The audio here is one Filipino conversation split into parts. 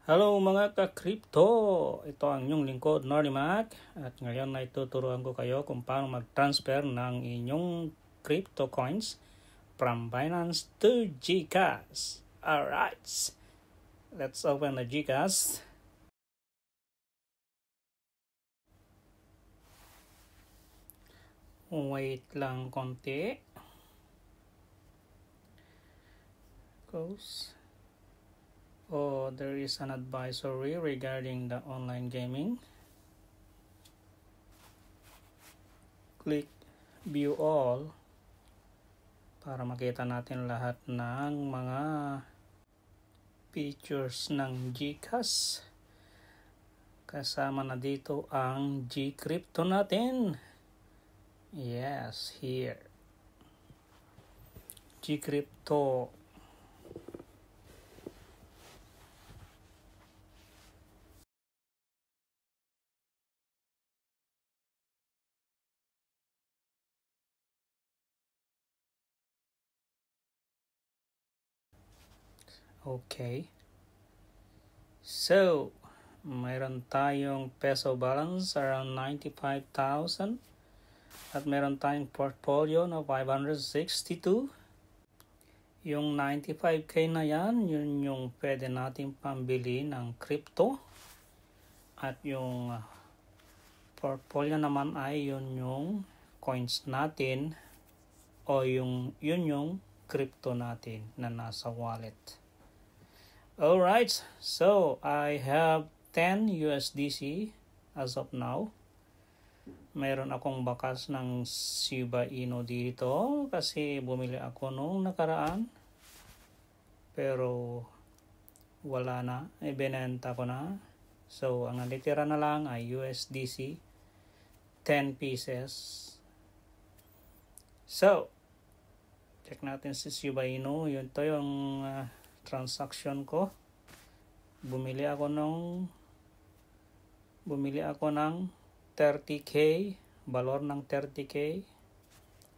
Hello mga ka-crypto! Ito ang inyong lingkod, Nordimac. At ngayon ay tuturuan ko kayo kung paano mag-transfer ng inyong crypto coins from Binance to GCash. Alright! Let's open the GCash. Wait lang konti. Close. Oh, there is an advisory regarding the online gaming. Click view all para makita natin lahat ng mga features ng GCash. Kasama na dito ang GCrypto natin. Yes, here. GCrypto. Okay. So, mayroon tayong peso balance around 95,000 at mayroon tayong portfolio na 562. Yung 95k na yan, yun yung pwede natin pambili ng crypto. At yung portfolio naman ay yun yung coins natin o yun yung crypto natin na nasa wallet. Alright, so I have 10 USDC as of now. Mayroon akong bakas ng Shiba Inu dito kasi bumili ako nung nakaraan. Pero wala na, ibinenta ko na. So ang natitira na lang ay USDC 10 pieces. So, check natin si Shiba Inu. Yun to yung transaction ko. Bumili ako ng 30k, valor ng 30k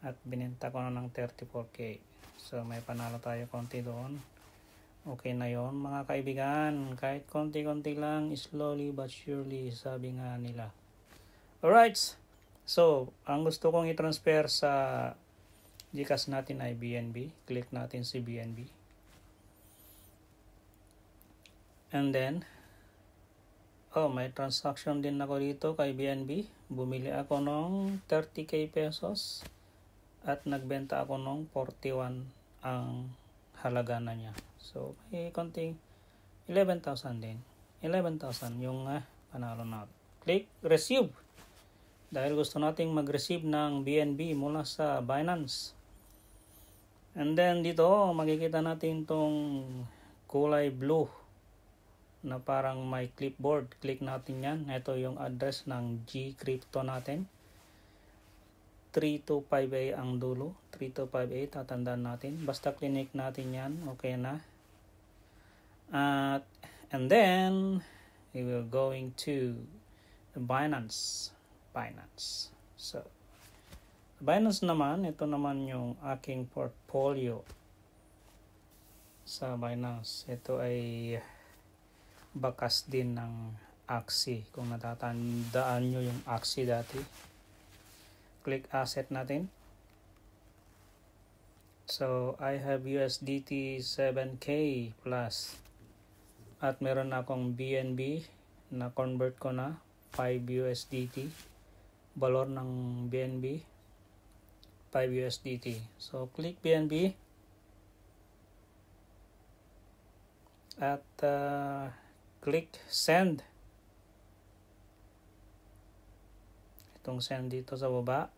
at binenta ko na ng 34k. So may panalo tayo konti doon. Okay na yon mga kaibigan, kahit konti-konti lang, slowly but surely, sabi nga nila. Alright, so ang gusto kong i-transfer sa GCash natin ay BNB. Click natin si BNB. And then, may transaction din ako dito kay BNB. Bumili ako ng 30k pesos at nagbenta ako ng 41 ang halaga na niya. So, may konting 11,000 din. 11,000 yung panalo natin. Click receive. Dahil gusto nating mag-receive ng BNB mula sa Binance. And then dito, makikita natin tong kulay blue na parang may clipboard. Click natin yan. Ito yung address ng GCrypto natin. 3258 ang dulo. 3258, tatandaan natin. Basta click natin yan, okay na. And then, we will going to the Binance. So, Binance naman, ito naman yung aking portfolio sa Binance. Ito ay bakas din ng Axie. Kung natatandaan nyo yung Axie dati. Click asset natin. So, I have USDT 7k plus. At meron akong BNB na convert ko na 5 USDT. Valor ng BNB 5 USDT. So, click BNB. At click send. Itong send dito sa baba.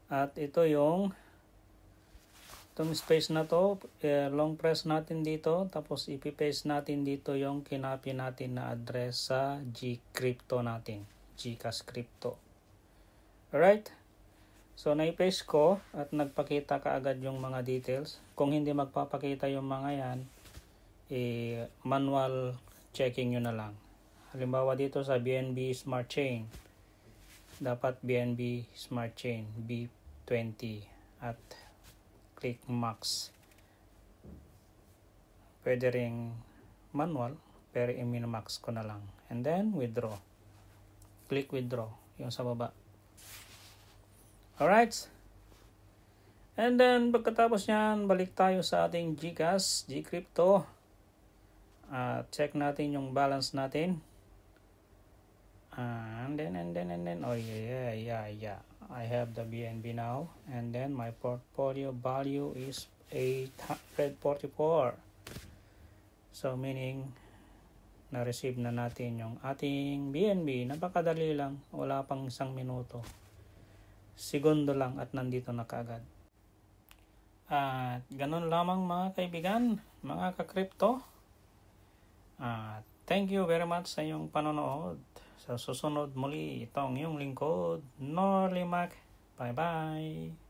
At ito yung itong space na to, long press natin dito, tapos ipipaste natin dito yung kinapi natin na address sa GCrypto natin, GCash Crypto. Alright, so naipaste ko at nagpakita kaagad yung mga details. Kung hindi magpapakita yung mga yan, manual checking nyo na lang. Halimbawa dito sa BNB Smart Chain, dapat BNB Smart Chain B20 at click max. pwede ring manual, pero i-minimax ko na lang. And then, withdraw. Click withdraw, yung sa baba. Alright. And then, pagkatapos nyan, balik tayo sa ating GCash, GCrypto. Check natin yung balance natin. And then, oh yeah. I have the BNB now. And then, my portfolio value is 844. So, meaning, na-receive na natin yung ating BNB. Napakadali lang. Wala pang 1 minuto. Segundo lang at nandito na kaagad. At ganun lamang mga kaibigan, mga ka-crypto. Thank you very much sa iyong panonood. Sa susunod muli, itong iyong lingkod, Norly Mac. Bye-bye!